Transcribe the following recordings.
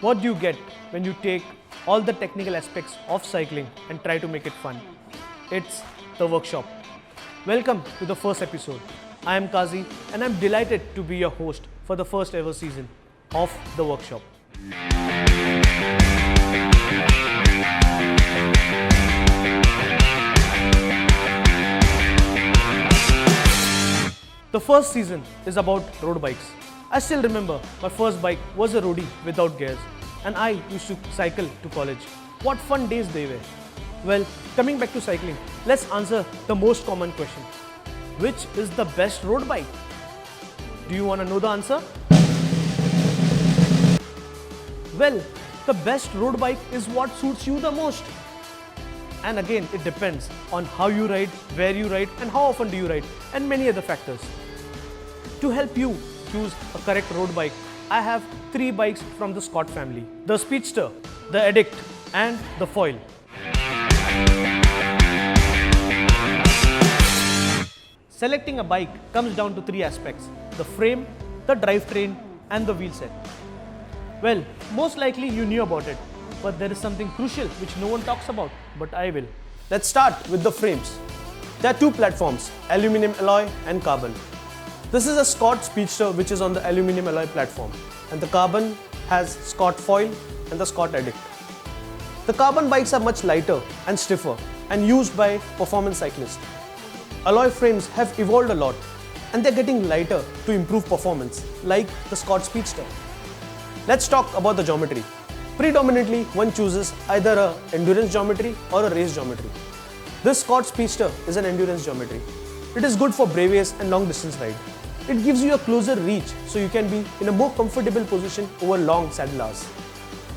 What do you get when you take all the technical aspects of cycling and try to make it fun? It's the workshop. Welcome to the first episode. I am Kazi and I'm delighted to be your host for the first ever season of the workshop. The first season is about road bikes. I still remember my first bike was a roadie without gears and I used to cycle to college. What fun days they were. Well, coming back to cycling, let's answer the most common question. Which is the best road bike? Do you want to know the answer? Well, the best road bike is what suits you the most. And again, it depends on how you ride, where you ride and how often do you ride and many other factors. To help you choose a correct road bike, I have 3 bikes from the Scott family. The Speedster, the Addict and the Foil. Selecting a bike comes down to 3 aspects: the frame, the drivetrain and the wheel set. Well, most likely you knew about it, but there is something crucial which no one talks about, but I will. Let's start with the frames. There are 2 platforms, aluminum alloy and carbon. This is a Scott Speedster which is on the aluminum alloy platform, and the carbon has Scott Foil and the Scott Addict. The carbon bikes are much lighter and stiffer and used by performance cyclists. Alloy frames have evolved a lot and they're getting lighter to improve performance, like the Scott Speedster. Let's talk about the geometry. Predominantly, one chooses either a endurance geometry or a race geometry. This Scott Speedster is an endurance geometry. It is good for brevages and long distance ride. It gives you a closer reach so you can be in a more comfortable position over long saddle hours.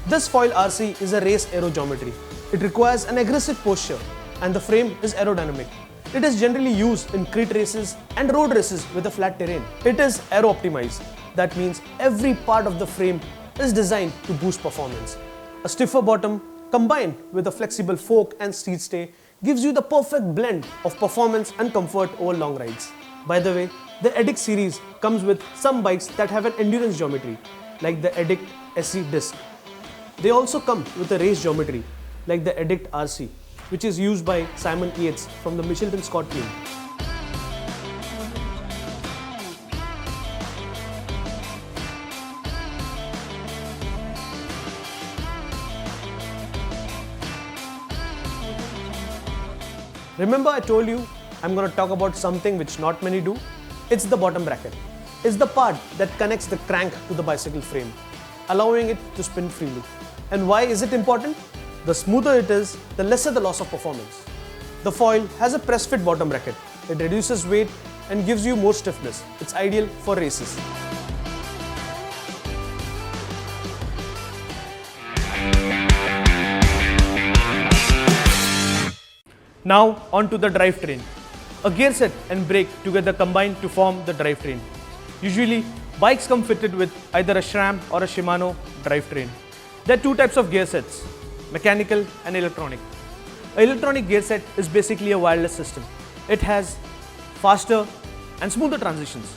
This Foil RC is a race aero geometry. It requires an aggressive posture and the frame is aerodynamic. It is generally used in crit races and road races with a flat terrain. It is aero optimized. That means every part of the frame is designed to boost performance. A stiffer bottom combined with a flexible fork and seat stay gives you the perfect blend of performance and comfort over long rides. By the way, the Addict series comes with some bikes that have an endurance geometry, like the Addict SC Disc. They also come with a race geometry, like the Addict RC, which is used by Simon Yates from the Michelin Scott team. Remember I told you I'm going to talk about something which not many do? It's the bottom bracket. It's the part that connects the crank to the bicycle frame, allowing it to spin freely. And why is it important? The smoother it is, the lesser the loss of performance. The Foil has a press fit bottom bracket. It reduces weight and gives you more stiffness. It's ideal for races. Now on to the drivetrain. A gear set and brake together combine to form the drivetrain. Usually, bikes come fitted with either a SRAM or a Shimano drivetrain. There are 2 types of gear sets, mechanical and electronic. An electronic gear set is basically a wireless system. It has faster and smoother transitions.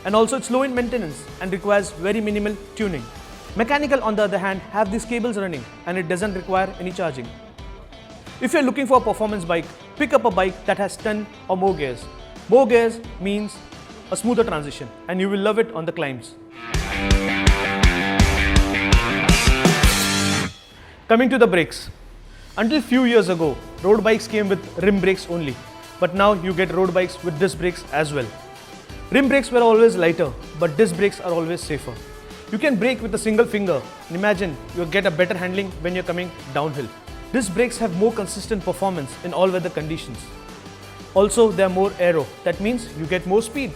And also it's low in maintenance and requires very minimal tuning. Mechanical on the other hand have these cables running and it doesn't require any charging. If you're looking for a performance bike, pick up a bike that has 10 or more gears. More gears means a smoother transition and you will love it on the climbs. Coming to the brakes. Until few years ago, road bikes came with rim brakes only. But now you get road bikes with disc brakes as well. Rim brakes were always lighter, but disc brakes are always safer. You can brake with a single finger. Imagine you'll get a better handling when you're coming downhill. Disc brakes have more consistent performance in all weather conditions. Also, they are more aero. That means you get more speed.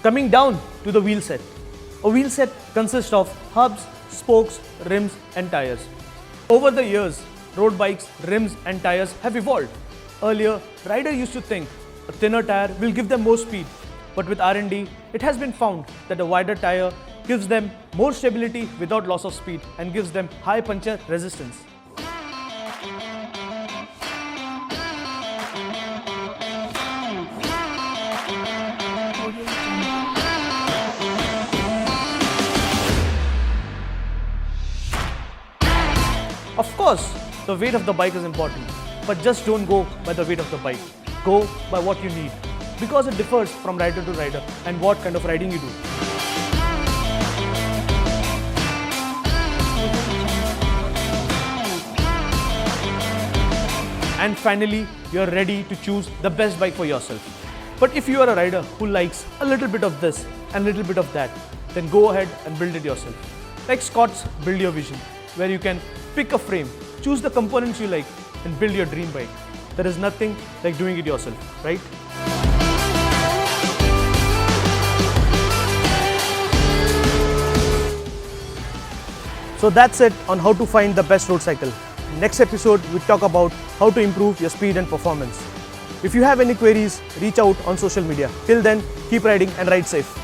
Coming down to the wheel set. A wheel set consists of hubs, spokes, rims and tires. Over the years, road bikes, rims and tires have evolved. Earlier, riders used to think a thinner tire will give them more speed. But with R&D, it has been found that a wider tire gives them more stability without loss of speed and gives them high puncture resistance. course, the weight of the bike is important, but just don't go by the weight of the bike. Go by what you need, because it differs from rider to rider and what kind of riding you do. And finally, you are ready to choose the best bike for yourself. But if you are a rider who likes a little bit of this and a little bit of that, then go ahead and build it yourself. Like Scott's Build Your Vision, where you can pick a frame, choose the components you like, and build your dream bike. There is nothing like doing it yourself, right? So that's it on how to find the best road cycle. Next episode, we talk about how to improve your speed and performance. If you have any queries, reach out on social media. Till then, keep riding and ride safe.